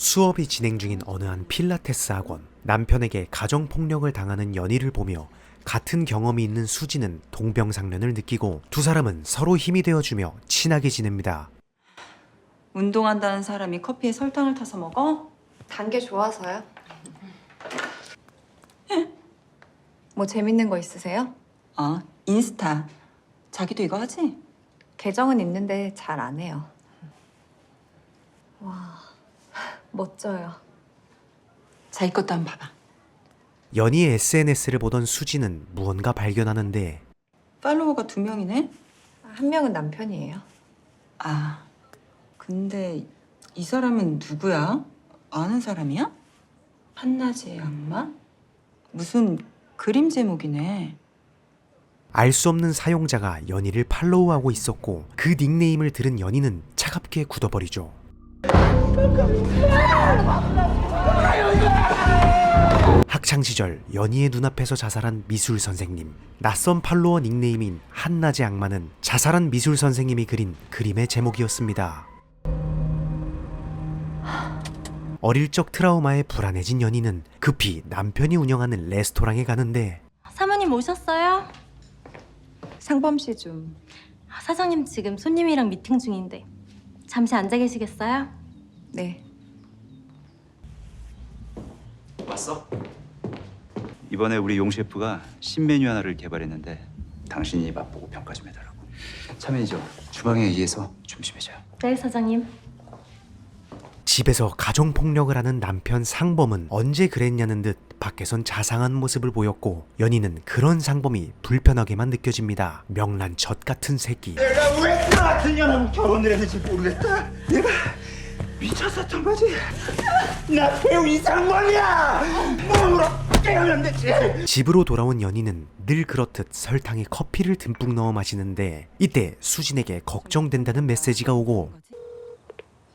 수업이 진행 중인 어느 한 필라테스 학원. 남편에게 가정폭력을 당하는 연희를 보며 같은 경험이 있는 수지는 동병상련을 느끼고 두 사람은 서로 힘이 되어주며 친하게 지냅니다. 운동한다는 사람이 커피에 설탕을 타서 먹어? 단 게 좋아서요? 뭐 재밌는 거 있으세요? 인스타. 자기도 이거 하지? 계정은 있는데 잘 안 해요. 와, 멋져요. 자기 것도 한번 봐봐. 연희의 SNS를 보던 수지는 무언가 발견하는데 팔로워가 2명이네? 한 명은 남편이에요. 근데 이 사람은 누구야? 아는 사람이야? 한낮의 악마? 무슨 그림 제목이네. 알 수 없는 사용자가 연희를 팔로우하고 있었고 그 닉네임을 들은 연희는 차갑게 굳어버리죠. 학창시절 연희의 눈앞에서 자살한 미술 선생님. 낯선 팔로워 닉네임인 한낮의 악마는 자살한 미술 선생님이 그린 그림의 제목이었습니다. 어릴 적 트라우마에 불안해진 연희는 급히 남편이 운영하는 레스토랑에 가는데 사모님 오셨어요? 상범 씨 좀. 사장님 지금 손님이랑 미팅 중인데 잠시 앉아 계시겠어요? 네. 왔어? 이번에 우리 용 셰프가 신메뉴 하나를 개발했는데 당신이 맛보고 평가 좀 해달라고. 차 매니저, 주방에 의해서 좀 심해져요. 네 사장님. 집에서 가정폭력을 하는 남편 상범은 언제 그랬냐는 듯 밖에선 자상한 모습을 보였고 연희는 그런 상범이 불편하게만 느껴집니다. 명란 젖 같은 새끼. 내가 왜 나 같은 년하고 결혼을 했는지 모르겠다. 내가 미쳤었던 거지. 나 배우 이상범이야. 몸으로 깨우면 되지. 집으로 돌아온 연희는 늘 그렇듯 설탕에 커피를 듬뿍 넣어 마시는데 이때 수진에게 걱정된다는 메시지가 오고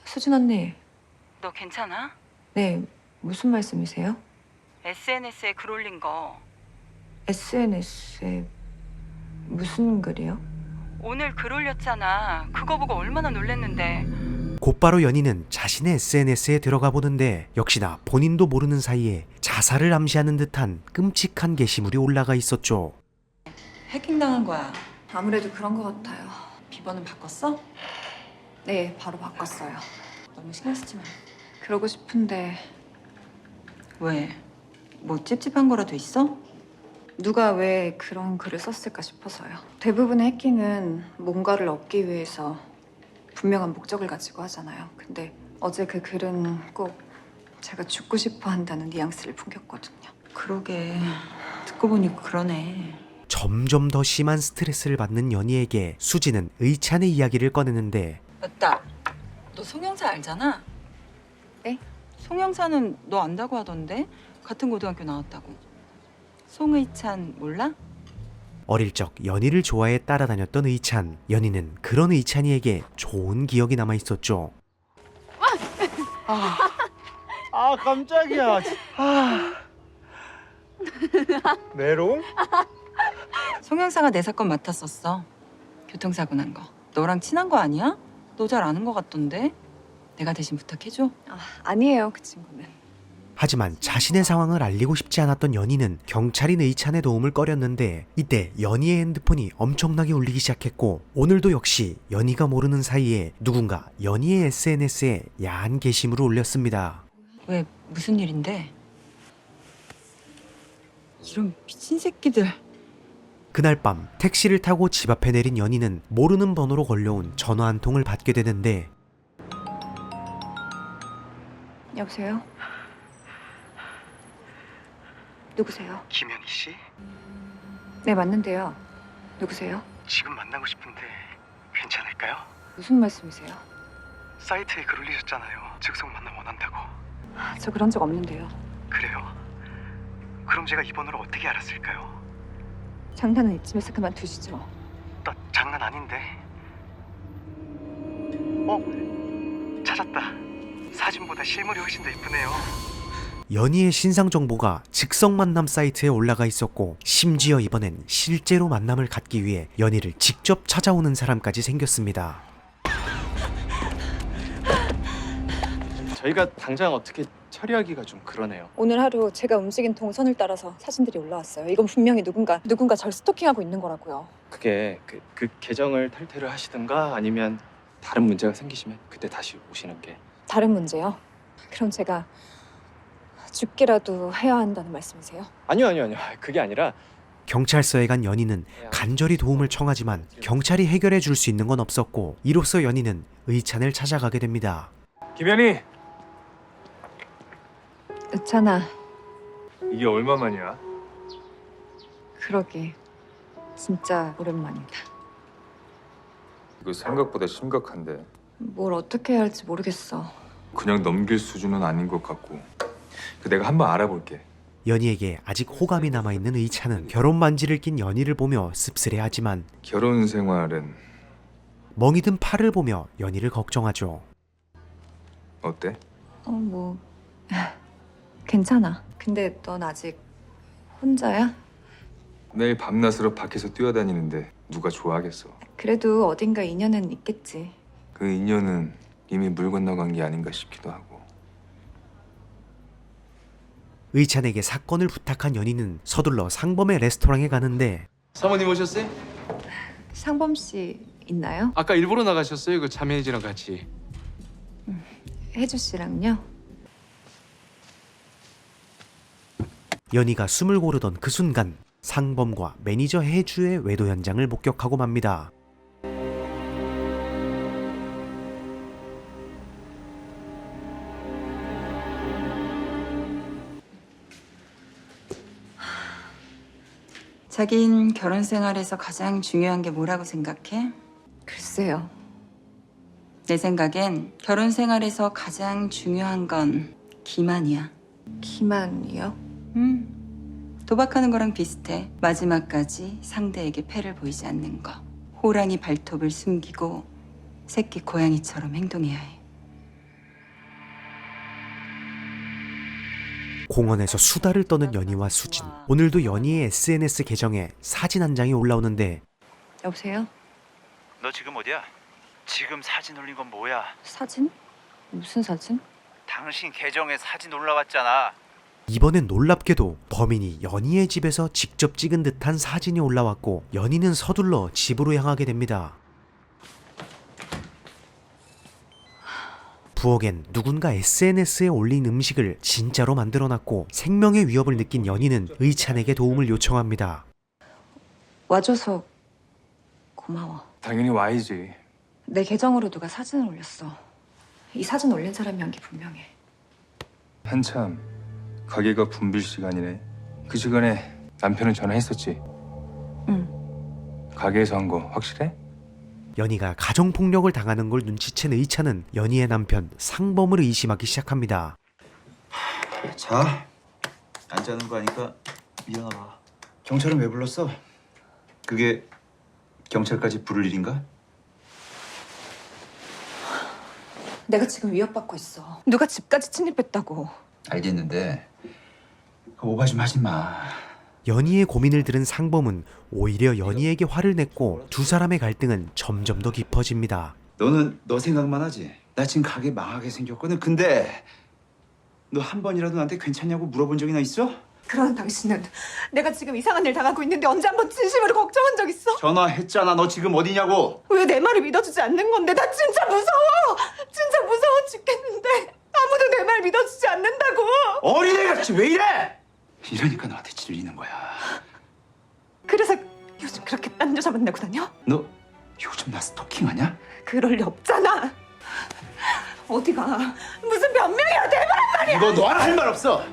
수진 언니. 너 괜찮아? 네, 무슨 말씀이세요? SNS에 글 올린 거. SNS에 무슨 글이요? 오늘 글 올렸잖아. 그거 보고 얼마나 놀랬는데. 곧바로 연희는 자신의 SNS에 들어가 보는데 역시나 본인도 모르는 사이에 자살을 암시하는 듯한 끔찍한 게시물이 올라가 있었죠. 해킹당한 거야. 아무래도 그런 것 같아요. 비번은 바꿨어? 네, 바로 바꿨어요. 너무 신경 쓰지 마. 그러고 싶은데 왜? 뭐 찝찝한 거라도 있어? 누가 왜 그런 글을 썼을까 싶어서요. 대부분의 해킹은 뭔가를 얻기 위해서 분명한 목적을 가지고 하잖아요. 근데 어제 그 글은 꼭 제가 죽고 싶어 한다는 뉘앙스를 풍겼거든요. 그러게. 듣고 보니 그러네. 점점 더 심한 스트레스를 받는 연희에게 수지는 의찬의 이야기를 꺼내는데 맞다. 너 송영사 알잖아? 네? 송영사는 너 안다고 하던데? 같은 고등학교 나왔다고. 송의찬 몰라? 어릴 적 연희를 좋아해 따라다녔던 의찬. 연희는 그런 의찬이에게 좋은 기억이 남아 있었죠. 아 깜짝이야. 메롱? 송영사가 내 사건 맡았었어. 교통사고 난 거. 너랑 친한 거 아니야? 너 잘 아는 거 같던데? 내가 대신 부탁해줘. 아니에요, 그 친구는. 하지만 자신의 상황을 알리고 싶지 않았던 연희는 경찰인 의찬의 도움을 꺼렸는데 이때 연희의 핸드폰이 엄청나게 울리기 시작했고 오늘도 역시 연희가 모르는 사이에 누군가 연희의 SNS에 야한 게시물을 올렸습니다. 왜 무슨 일인데? 이런 미친 새끼들. 그날 밤 택시를 타고 집 앞에 내린 연희는 모르는 번호로 걸려온 전화 한 통을 받게 되는데 여보세요? 누구세요? 김현희 씨? 네, 맞는데요. 누구세요? 지금 만나고 싶은데 괜찮을까요? 무슨 말씀이세요? 사이트에 글 올리셨잖아요. 즉석 만남 원한다고. 저 그런 적 없는데요. 그래요? 그럼 제가 이 번호를 어떻게 알았을까요? 장난은 이쯤에서 그만두시죠. 나 장난 아닌데. 찾았다. 사진보다 실물이 훨씬 더 이쁘네요. 연희의 신상 정보가 즉석 만남 사이트에 올라가 있었고 심지어 이번엔 실제로 만남을 갖기 위해 연희를 직접 찾아오는 사람까지 생겼습니다. 저희가 당장 어떻게 처리하기가 좀 그러네요. 오늘 하루 제가 움직인 동선을 따라서 사진들이 올라왔어요. 이건 분명히 누군가 절 스토킹하고 있는 거라고요. 그게 그 계정을 탈퇴를 하시든가 아니면 다른 문제가 생기시면 그때 다시 오시는 게. 다른 문제요? 그럼 제가 죽기라도 해야 한다는 말씀이세요? 아니요. 그게 아니라 경찰서에 간 연희는 간절히 도움을 청하지만 경찰이 해결해 줄 수 있는 건 없었고 이로써 연희는 의찬을 찾아가게 됩니다. 김현희, 의찬아, 이게 얼마만이야? 그러게. 진짜 오랜만이다. 이거 생각보다 심각한데 뭘 어떻게 해야 할지 모르겠어. 그냥 넘길 수준은 아닌 것 같고 내가 한번 알아볼게. 연희에게 아직 호감이 남아있는 의찬은 결혼 반지를 낀 연희를 보며 씁쓸해하지만 결혼 생활은 멍이 든 팔을 보며 연희를 걱정하죠. 어때? 뭐 괜찮아. 근데 넌 아직 혼자야? 매일 밤낮으로 밖에서 뛰어다니는데 누가 좋아하겠어? 그래도 어딘가 인연은 있겠지. 그 인연은 이미 물 건너간 게 아닌가 싶기도 하고. 의찬에게 사건을 부탁한 연희는 서둘러 상범의 레스토랑에 가는데 사모님 오셨어요? 상범 씨 있나요? 아까 일보러 나가셨어요? 그 자매지랑 같이. 혜주 씨랑요? 연희가 숨을 고르던 그 순간 상범과 매니저 혜주의 외도 현장을 목격하고 맙니다. 자긴 결혼 생활에서 가장 중요한 게 뭐라고 생각해? 글쎄요. 내 생각엔 결혼 생활에서 가장 중요한 건 기만이야. 기만이요? 도박하는 거랑 비슷해. 마지막까지 상대에게 패를 보이지 않는 거. 호랑이 발톱을 숨기고 새끼 고양이처럼 행동해야 해. 공원에서 수다를 떠는 연희와 수진. 오늘도 연희의 SNS 계정에 사진 한 장이 올라오는데 여보세요? 너 지금 어디야? 지금 사진 올린 건 뭐야? 사진? 무슨 사진? 당신 계정에 사진 올라왔잖아. 이번엔 놀랍게도 범인이 연희의 집에서 직접 찍은 듯한 사진이 올라왔고 연희는 서둘러 집으로 향하게 됩니다. 부엌엔 누군가 SNS에 올린 음식을 진짜로 만들어놨고 생명의 위협을 느낀 연희는 의찬에게 도움을 요청합니다. 와줘서 고마워. 당연히 와이지. 내 계정으로 누가 사진을 올렸어. 이 사진 올린 사람이 한 게 분명해. 한참 가게가 붐빌 시간이네. 그 시간에 남편은 전화했었지? 응. 가게에서 한 거 확실해? 연희가 가정폭력을 당하는 걸 눈치챈 의찬은 연희의 남편 상범을 의심하기 시작합니다. 자, 안 자는 거 아니까 일어나봐. 경찰은 왜 불렀어? 그게 경찰까지 부를 일인가? 내가 지금 위협받고 있어. 누가 집까지 침입했다고. 알겠는데 오바 좀 하지 마. 연희의 고민을 들은 상범은 오히려 연희에게 화를 냈고 두 사람의 갈등은 점점 더 깊어집니다. 너는 너 생각만 하지. 나 지금 가게 망하게 생겼거든. 근데 너 한 번이라도 나한테 괜찮냐고 물어본 적이나 있어? 그런 당신은 내가 지금 이상한 일 당하고 있는데 언제 한번 진심으로 걱정한 적 있어? 전화했잖아. 너 지금 어디냐고. 왜 내 말을 믿어주지 않는 건데? 나 진짜 무서워. 진짜 무서워 죽겠는데 아무도 내 말 믿어주지 않는다고. 어린애같이 왜 이래? 이러니까 너한테 질리는 거야. 그래서 요즘 그렇게 딴 여자 만나고 다녀? 너 요즘 나 스토킹하냐? 그럴 리 없잖아. 어디가? 무슨 변명이야 내 말한 말이야. 이거 너 하나 할 말 없어.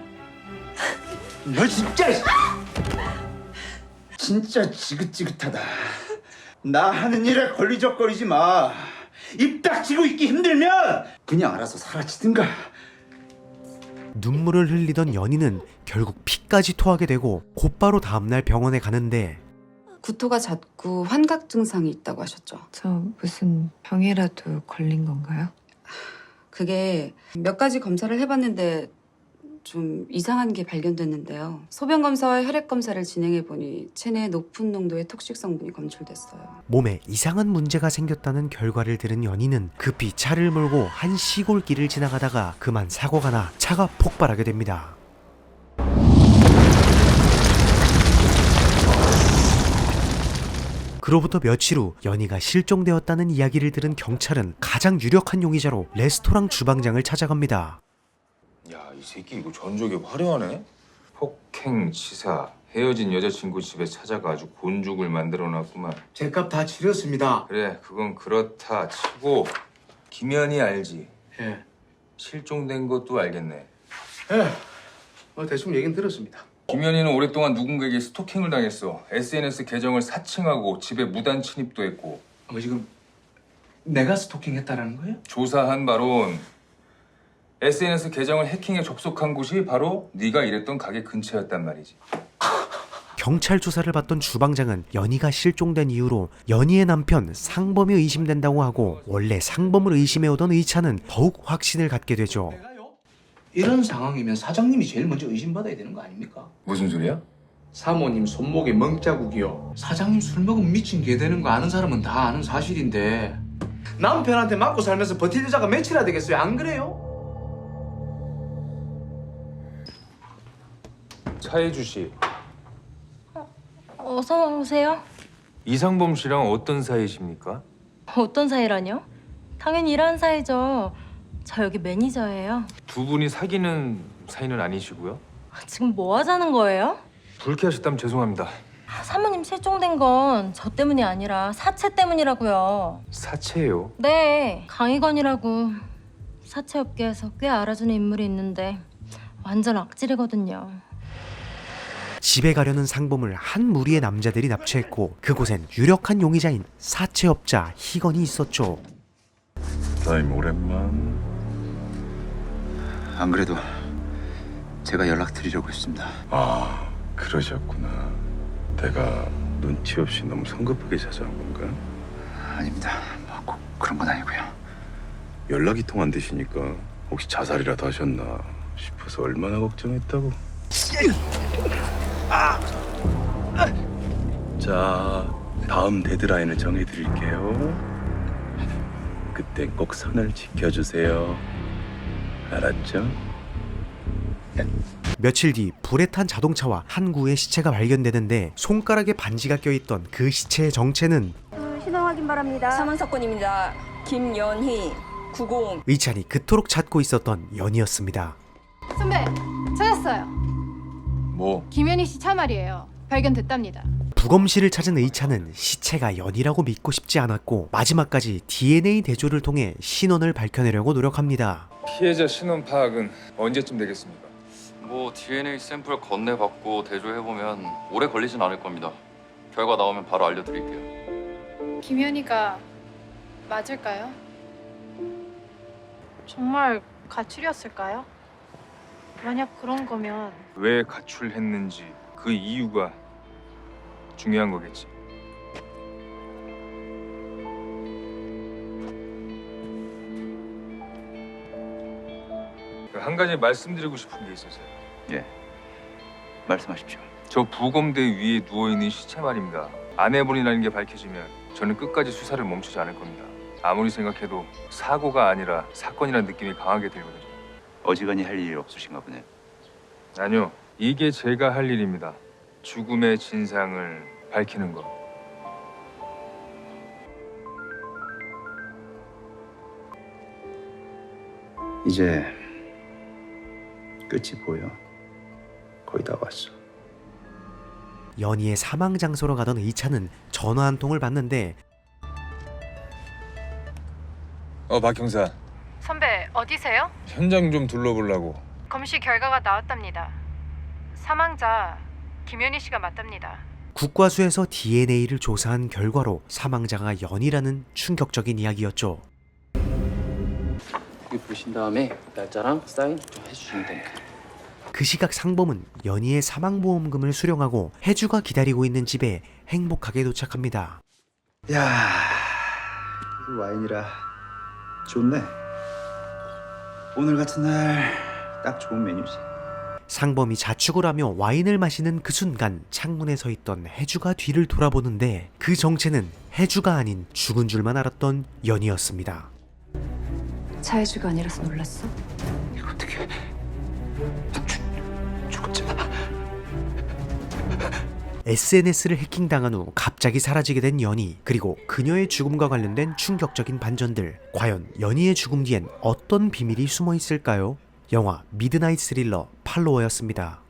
너 진짜 진짜 지긋지긋하다. 나 하는 일에 걸리적거리지 마. 입 닥치고 있기 힘들면 그냥 알아서 사라지든가. 눈물을 흘리던 연희는 결국 피까지 토하게 되고 곧바로 다음날 병원에 가는데 구토가 잦고 환각 증상이 있다고 하셨죠? 저 무슨 병이라도 걸린 건가요? 그게 몇 가지 검사를 해봤는데 좀 이상한 게 발견됐는데요. 소변 검사와 혈액 검사를 진행해 보니 체내에 높은 농도의 톡식 성분이 검출됐어요. 몸에 이상한 문제가 생겼다는 결과를 들은 연희는 급히 차를 몰고 한 시골길을 지나가다가 그만 사고가 나 차가 폭발하게 됩니다. 그로부터 며칠 후 연희가 실종되었다는 이야기를 들은 경찰은 가장 유력한 용의자로 레스토랑 주방장을 찾아갑니다. 야, 이 새끼 이거 전적이 화려하네. 폭행, 치사, 헤어진 여자친구 집에 찾아가 아주 곤죽을 만들어놨구만. 제값 다 치렀습니다. 그래, 그건 그렇다 치고 김연희 알지? 예. 실종된 것도 알겠네. 대충 얘기는 들었습니다. 김연희는 오랫동안 누군가에게 스토킹을 당했어. SNS 계정을 사칭하고 집에 무단 침입도 했고. 지금 내가 스토킹했다라는 거예요? 조사한 바론 SNS 계정을 해킹해 접속한 곳이 바로 네가 일했던 가게 근처였단 말이지. 경찰 조사를 받던 주방장은 연희가 실종된 이후로 연희의 남편 상범이 의심된다고 하고 원래 상범을 의심해오던 의찬은 더욱 확신을 갖게 되죠. 이런 상황이면 사장님이 제일 먼저 의심받아야 되는 거 아닙니까? 무슨 소리야? 사모님 손목에 멍자국이요. 사장님 술 먹으면 미친 개 되는 거 아는 사람은 다 아는 사실인데 남편한테 맞고 살면서 버틸 여자가 며칠이나 되겠어요? 안 그래요? 차혜주 씨, 어서 오세요. 이상범 씨랑 어떤 사이십니까? 어떤 사이라뇨? 당연히 일하는 사이죠. 저 여기 매니저예요. 두 분이 사귀는 사이는 아니시고요? 지금 뭐 하자는 거예요? 불쾌하셨다면 죄송합니다. 사모님 실종된 건 저 때문이 아니라 사채 때문이라고요. 사채예요. 네, 강희건이라고 사채업계에서 꽤 알아주는 인물이 있는데 완전 악질이거든요. 집에 가려는 상범을 한 무리의 남자들이 납치했고 그곳엔 유력한 용의자인 사채업자 희건이 있었죠. 사임 오랜만. 안 그래도 제가 연락드리려고 했습니다. 아, 그러셨구나. 내가 눈치 없이 너무 성급하게 찾아온 건가? 아닙니다. 꼭 그런 건 아니고요. 연락이 통 안 되시니까 혹시 자살이라도 하셨나 싶어서 얼마나 걱정했다고. 자, 다음 데드라인을 정해드릴게요. 그땐 꼭 선을 지켜주세요. 알았죠? 며칠 뒤 불에 탄 자동차와 한 구의 시체가 발견되는데 손가락에 반지가 껴있던 그 시체의 정체는 신원 확인 바랍니다. 사망 사건입니다. 김연희 90. 의찬이 그토록 찾고 있었던 연희였습니다. 선배, 찾았어요. 뭐? 김연희 씨 차 말이에요. 발견됐답니다. 부검실을 찾은 의찬은 시체가 연희라고 믿고 싶지 않았고 마지막까지 DNA 대조를 통해 신원을 밝혀내려고 노력합니다. 피해자 신원 파악은 언제쯤 되겠습니까? 뭐 DNA 샘플 건네받고 대조해보면 오래 걸리진 않을 겁니다. 결과 나오면 바로 알려드릴게요. 김연희가 맞을까요? 정말 가출이었을까요? 만약 그런 거면 왜 가출했는지 그 이유가 중요한 거겠지. 한 가지 말씀드리고 싶은 게 있어서요. 예, 말씀하십시오. 저 부검대 위에 누워있는 시체 말입니다. 아내분이라는 게 밝혀지면 저는 끝까지 수사를 멈추지 않을 겁니다. 아무리 생각해도 사고가 아니라 사건이라는 느낌이 강하게 들거든요. 어지간히 할 일이 없으신가 보네. 아니요, 이게 제가 할 일입니다. 죽음의 진상을 밝히는 것. 이제 끝이 보여. 거의 다 왔어. 연희의 사망 장소로 가던 의찬은 전화 한 통을 받는데 박 형사. 선배, 어디세요? 현장 좀 둘러보려고. 검시 결과가 나왔답니다. 사망자 김연희 씨가 맞답니다. 국과수에서 DNA를 조사한 결과로 사망자가 연희라는 충격적인 이야기였죠. 여기 보신 다음에 날짜랑 사인 좀 해주시면 됩니다. 그 시각 상범은 연희의 사망보험금을 수령하고 해주가 기다리고 있는 집에 행복하게 도착합니다. 야, 와인이라 좋네. 오늘 같은 날 딱 좋은 메뉴지. 상범이 자축을 하며 와인을 마시는 그 순간 창문에 서 있던 혜주가 뒤를 돌아보는데 그 정체는 혜주가 아닌 죽은 줄만 알았던 연희였습니다. 차혜주가 아니라서 놀랐어? 이거 어떻게 죽었잖아. SNS를 해킹당한 후 갑자기 사라지게 된 연희, 그리고 그녀의 죽음과 관련된 충격적인 반전들. 과연 연희의 죽음 뒤엔 어떤 비밀이 숨어 있을까요? 영화 미드나잇 스릴러 팔로워였습니다.